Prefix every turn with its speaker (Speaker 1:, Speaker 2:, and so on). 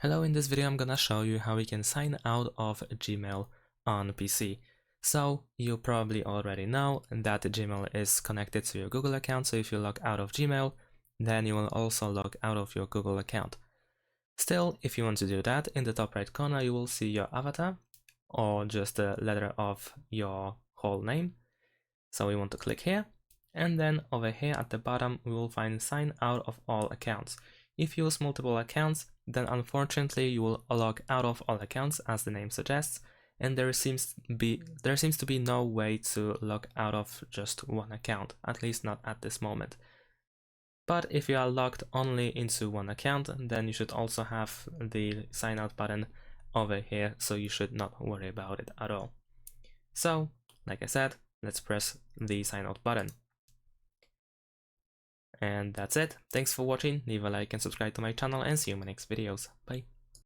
Speaker 1: Hello, in this video I'm gonna show you how we can sign out of Gmail on PC. So you probably already know that Gmail is connected to your Google account, so if you log out of Gmail, then you will also log out of your Google account. Still, if you want to do that, in the top right corner you will see your avatar, or just the letter of your whole name. So we want to click here, and then over here at the bottom we will find sign out of all accounts. If you use multiple accounts, then unfortunately you will log out of all accounts, as the name suggests, and there seems to be no way to log out of just one account, at least not at this moment. But if you are logged only into one account, then you should also have the sign out button over here, so you should not worry about it at all. So, like I said, let's press the sign out button. And that's it. Thanks for watching. Leave a like and subscribe to my channel, and see you in my next videos. Bye.